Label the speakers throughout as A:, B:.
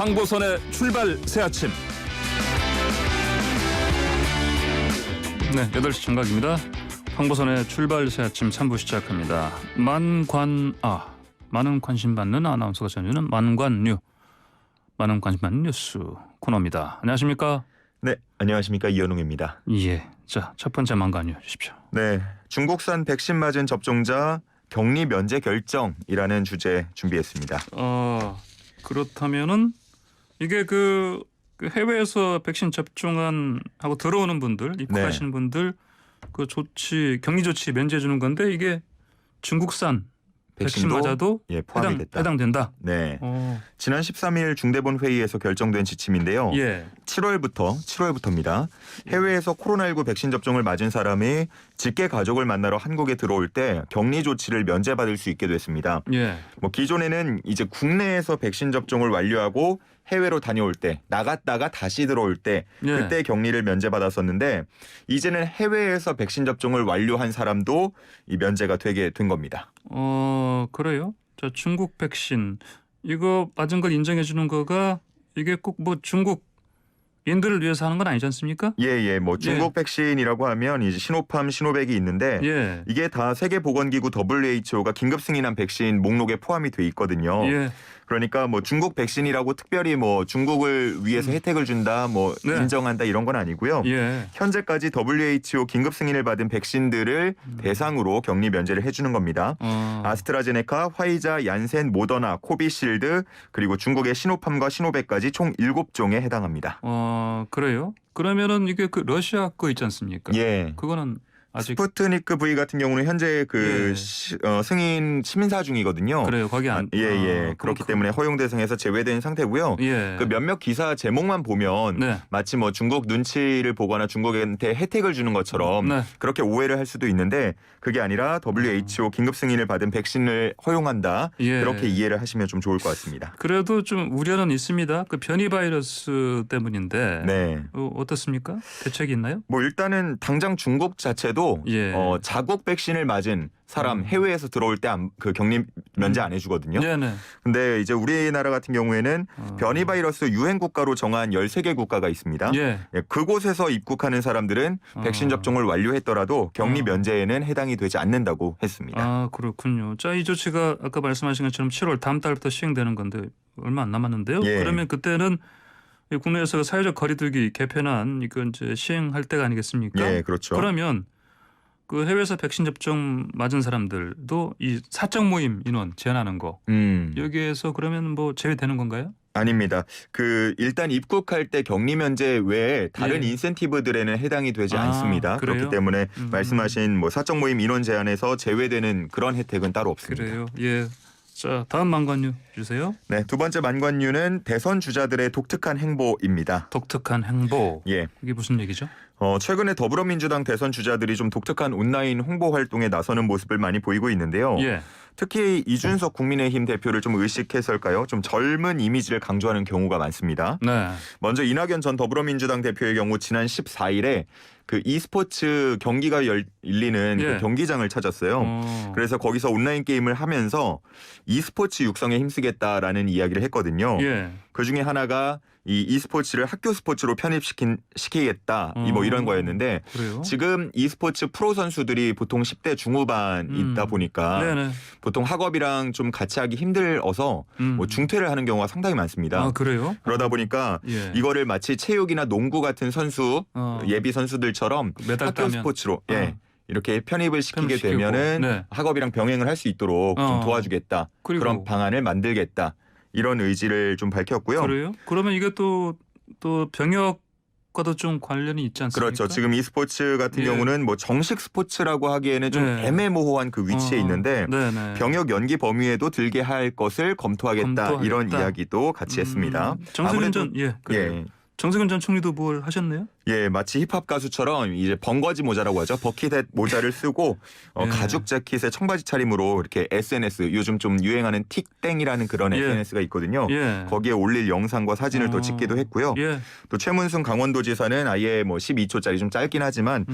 A: 황보선의 출발 새 아침. 네, 8시 정각입니다. 황보선의 출발 새 아침 3부 시작합니다. 많은 관심 받는 아나운서가 전해주는 많은 관심 받는 뉴스 코너입니다. 안녕하십니까?
B: 네, 안녕하십니까, 이현웅입니다.
A: 예, 자, 첫 번째 만관유 주십시오.
B: 네, 중국산 백신 맞은 접종자 격리 면제 결정이라는 주제 준비했습니다.
A: 그렇다면은 이게 그 해외에서 백신 접종한 하고 들어오는 분들, 입국하시는 분들 그 조치, 격리 조치 면제해 주는 건데 이게 중국산 백신 맞아도
B: 포함이 됐다.
A: 해당된다.
B: 네. 지난 13일 중대본 회의에서 결정된 지침인데요.
A: 예.
B: 7월부터입니다. 해외에서 코로나19 백신 접종을 맞은 사람이 직계 가족을 만나러 한국에 들어올 때 격리 조치를 면제받을 수 있게 됐습니다.
A: 예.
B: 기존에는 이제 국내에서 백신 접종을 완료하고 해외로 다녀올 때, 나갔다가 다시 들어올 때 그때 격리를 면제받았었는데 이제는 해외에서 백신 접종을 완료한 사람도 이 면제가 되게 된 겁니다.
A: 그래요? 자, 중국 백신 이거 맞은 걸 인정해 주는 거가 이게 꼭 중국인들을 위해서 하는 건 아니지 않습니까?
B: 예. 중국 백신이라고 하면 이제 시노팜, 시노백이 있는데 이게 다 세계보건기구 WHO가 긴급 승인한 백신 목록에 포함이 돼 있거든요. 그러니까 중국 백신이라고 특별히 중국을 위해서 혜택을 준다, 인정한다 이런 건 아니고요. 현재까지 WHO 긴급 승인을 받은 백신들을 대상으로 격리 면제를 해주는 겁니다. 아스트라제네카, 화이자, 얀센, 모더나, 코비실드 그리고 중국의 시노팜과 시노백까지 총 7종에 해당합니다.
A: 그래요? 그러면은 이게 그 러시아 거 있지 않습니까?
B: 예.
A: 그거는 아직
B: 스푸트니크 V 같은 경우는 현재 승인 심사 중이거든요.
A: 그래요. 거기 안.
B: 그렇기 때문에 허용 대상에서 제외된 상태고요. 그 몇몇 기사 제목만 보면 마치 중국 눈치를 보거나 중국한테 혜택을 주는 것처럼 그렇게 오해를 할 수도 있는데 그게 아니라 WHO 긴급 승인을 받은 백신을 허용한다. 그렇게 이해를 하시면 좀 좋을 것 같습니다.
A: 그래도 좀 우려는 있습니다. 그 변이 바이러스 때문인데 어떻습니까? 대책이 있나요?
B: 일단은 당장 중국 자체도 자국 백신을 맞은 사람 해외에서 들어올 때 그 격리 면제 안 해주거든요. 근데 이제 우리나라 같은 경우에는 변이 바이러스 유행 국가로 정한 13개 국가가 있습니다. 그곳에서 입국하는 사람들은 백신 접종을 완료했더라도 격리 면제에는 해당이 되지 않는다고 했습니다.
A: 그렇군요. 자, 이 조치가 아까 말씀하신 것처럼 7월 다음 달부터 시행되는 건데 얼마 안 남았는데요. 그러면 그때는 국내에서 사회적 거리두기 개편안 이건 이제 시행할 때가 아니겠습니까?
B: 그렇죠.
A: 그러면 그 해외에서 백신 접종 맞은 사람들도 이 사적 모임 인원 제한하는 거 여기에서 그러면 제외되는 건가요?
B: 아닙니다. 일단 입국할 때 격리 면제 외에 다른 인센티브들에는 해당이 되지 않습니다. 그렇기 때문에 말씀하신 사적 모임 인원 제한에서 제외되는 그런 혜택은 따로 없습니다.
A: 그래요. 자, 다음 만관유 주세요.
B: 네, 두 번째 만관유는 대선 주자들의 독특한 행보입니다.
A: 독특한 행보. 이게 무슨 얘기죠?
B: 최근에 더불어민주당 대선 주자들이 좀 독특한 온라인 홍보 활동에 나서는 모습을 많이 보이고 있는데요. 특히 이준석 국민의힘 대표를 좀 의식해서일까요? 좀 젊은 이미지를 강조하는 경우가 많습니다. 먼저 이낙연 전 더불어민주당 대표의 경우 지난 14일에 그 e스포츠 경기가 열리는 그 경기장을 찾았어요. 그래서 거기서 온라인 게임을 하면서 e스포츠 육성에 힘쓰겠다라는 이야기를 했거든요. 그중에 하나가 이 e스포츠를 학교 스포츠로 편입시키겠다 이런 거였는데 지금 e스포츠 프로 선수들이 보통 10대 중후반이다 보니까 보통 학업이랑 좀 같이 하기 힘들어서 중퇴를 하는 경우가 상당히 많습니다.
A: 그래요?
B: 그러다 보니까 이거를 마치 체육이나 농구 같은 선수 예비 선수들처럼 학교 스포츠로 이렇게 편입을 시키게 되면은 학업이랑 병행을 할 수 있도록 좀 도와주겠다. 그런 방안을 만들겠다. 이런 의지를 좀 밝혔고요.
A: 그래요? 그러면 이게 또 병역과도 좀 관련이 있지 않습니까?
B: 그렇죠. 지금 e스포츠 같은 경우는 정식 스포츠라고 하기에는 좀 애매모호한 그 위치에 있는데 병역 연기 범위에도 들게 할 것을 검토하겠다. 이런 이야기도 같이 했습니다.
A: 정세균 전 총리도 뭘 하셨네요?
B: 예, 마치 힙합 가수처럼 이제 번거지 모자라고 하죠. 버킷햇 모자를 쓰고
A: 예.
B: 가죽 재킷에 청바지 차림으로 이렇게 SNS 요즘 좀 유행하는 틱땡이라는 그런
A: 예.
B: SNS가 있거든요.
A: 예.
B: 거기에 올릴 영상과 사진을 또 찍기도 했고요.
A: 예.
B: 또 최문순 강원도지사는 아예 뭐 12초짜리 좀 짧긴 하지만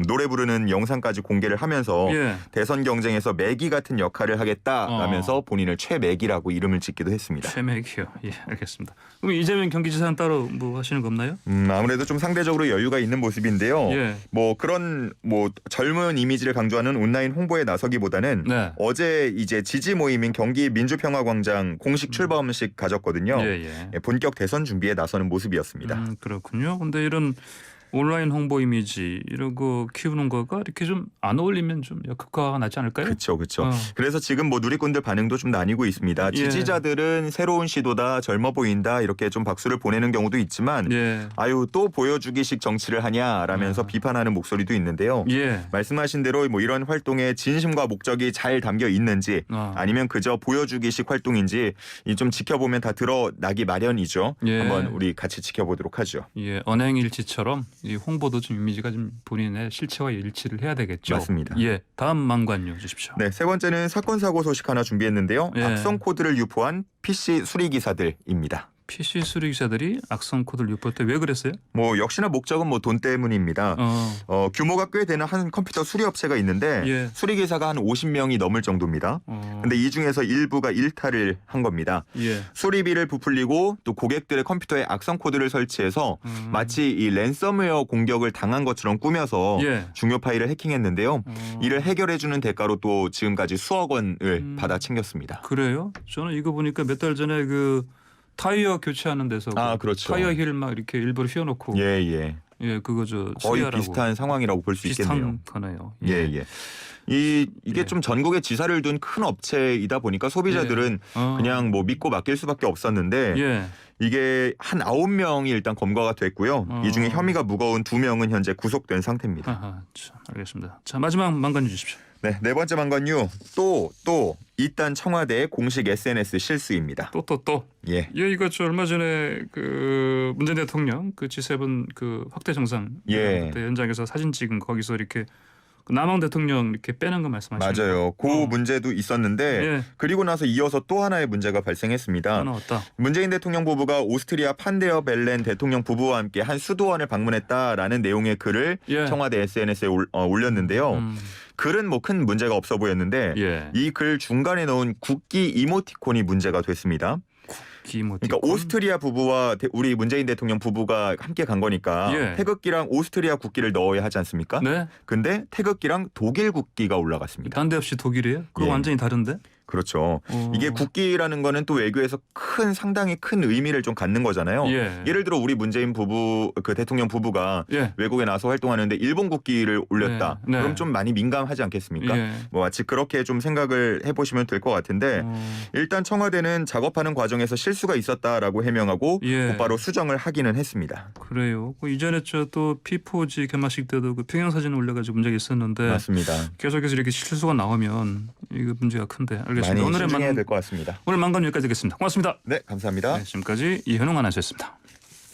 B: 노래 부르는 영상까지 공개를 하면서
A: 예.
B: 대선 경쟁에서 매기 같은 역할을 하겠다라면서 본인을 최매기라고 이름을 짓기도 했습니다.
A: 최맥이요. 예, 알겠습니다. 그럼 이재명 경기지사는 따로 뭐 하시는 거 없나요?
B: 아무래도 좀 상대적으로 여유가 있는 모습인데요.
A: 예.
B: 뭐 그런 뭐 젊은 이미지를 강조하는 온라인 홍보에 나서기보다는
A: 네.
B: 어제 이제 지지 모임인 경기 민주평화광장 공식 출범식 가졌거든요.
A: 예.
B: 예, 본격 대선 준비에 나서는 모습이었습니다.
A: 그렇군요. 근데 이런 온라인 홍보 이미지 이런 거 키우는 거가 이렇게 좀 안 어울리면 좀 역효과가 나지 않을까요?
B: 그렇죠. 그래서 지금 뭐 누리꾼들 반응도 좀 나뉘고 있습니다.
A: 예.
B: 지지자들은 새로운 시도다, 젊어 보인다 이렇게 좀 박수를 보내는 경우도 있지만
A: 예.
B: 아유 또 보여주기식 정치를 하냐라면서 비판하는 목소리도 있는데요.
A: 예.
B: 말씀하신 대로 뭐 이런 활동에 진심과 목적이 잘 담겨 있는지 아니면 그저 보여주기식 활동인지 이 좀 지켜보면 다 드러나기 마련이죠.
A: 예.
B: 한번 우리 같이 지켜보도록 하죠.
A: 예, 언행일치처럼 이 홍보도 좀 이미지가 좀 본인의 실체와 일치를 해야 되겠죠.
B: 맞습니다.
A: 예, 다음 망관요 주십시오.
B: 네, 세 번째는 사건 사고 소식 하나 준비했는데요.
A: 예.
B: 악성 코드를 유포한 PC 수리 기사들입니다.
A: PC 수리 기사들이 악성 코드를 유포할 때 왜 그랬어요?
B: 뭐 역시나 목적은 뭐 돈 때문입니다. 규모가 꽤 되는 한 컴퓨터 수리 업체가 있는데
A: 예.
B: 수리 기사가 한 50명이 넘을 정도입니다. 근데 이 중에서 일부가 일탈을 한 겁니다.
A: 예.
B: 수리비를 부풀리고 또 고객들의 컴퓨터에 악성 코드를 설치해서 마치 이 랜섬웨어 공격을 당한 것처럼 꾸며서
A: 예.
B: 중요 파일을 해킹했는데요. 이를 해결해주는 대가로 또 지금까지 수억 원을 받아 챙겼습니다.
A: 그래요? 저는 이거 보니까 몇 달 전에 그 타이어 교체하는 데서
B: 그렇죠.
A: 타이어 힐 막 이렇게 일부러 휘어놓고
B: 예.
A: 예, 그거 저
B: 거의
A: 수리하라고.
B: 비슷한 상황이라고 볼 수 있겠네요.
A: 비슷한 거네요.
B: 예. 이게 좀 전국에 지사를 둔 큰 업체이다 보니까 소비자들은 그냥 뭐 믿고 맡길 수밖에 없었는데
A: 예.
B: 이게 한 9명이 일단 검거가 됐고요. 이 중에 혐의가 무거운 2명은 현재 구속된 상태입니다.
A: 아하, 참, 알겠습니다. 자, 마지막 망관 주십시오.
B: 네 번째 망관유 또 이딴 청와대의 공식 SNS 실수입니다.
A: 또.
B: 예.
A: 이거 저 얼마 전에 그 문재인 대통령 그 G7 그 확대 정상 그때 현장에서 사진 찍은 거기서 이렇게 남한 대통령 이렇게 빼는 거 말씀하시는 거.
B: 맞아요. 그 문제도 있었는데 그리고 나서 이어서 또 하나의 문제가 발생했습니다.
A: 나왔다.
B: 문재인 대통령 부부가 오스트리아 판데어 벨렌 대통령 부부와 함께 한 수도원을 방문했다라는 내용의 글을 청와대 SNS에 올렸는데요. 글은 뭐 큰 문제가 없어 보였는데 이 글 중간에 넣은 국기 이모티콘이 문제가 됐습니다. 그러니까 오스트리아 부부와 우리 문재인 대통령 부부가 함께 간 거니까 태극기랑 오스트리아 국기를 넣어야 하지 않습니까?
A: 네.
B: 근데 태극기랑 독일 국기가 올라갔습니다.
A: 난데없이 독일이에요? 그거 완전히 다른데?
B: 그렇죠. 이게 국기라는 거는 또 외교에서 상당히 큰 의미를 좀 갖는 거잖아요. 예를 들어 우리 문재인 부부 그 대통령 부부가 외국에 나서 활동하는데 일본 국기를 올렸다. 그럼 좀 많이 민감하지 않겠습니까? 뭐 마치 그렇게 좀 생각을 해보시면 될 것 같은데 일단 청와대는 작업하는 과정에서 실수가 있었다라고 해명하고 곧바로 수정을 하기는 했습니다.
A: 그래요. 그 이전에 저 또 P4G 개막식 때도 그 평행 사진 올려가지고 문제가 있었는데
B: 맞습니다.
A: 계속해서 이렇게 실수가 나오면 이거 문제가 큰데 알겠습니다.
B: 많이 신중해야 될 것 같습니다.
A: 오늘 망관 여기까지 하겠습니다. 고맙습니다.
B: 네, 감사합니다.
A: 지금까지 이현웅 아나운서였습니다.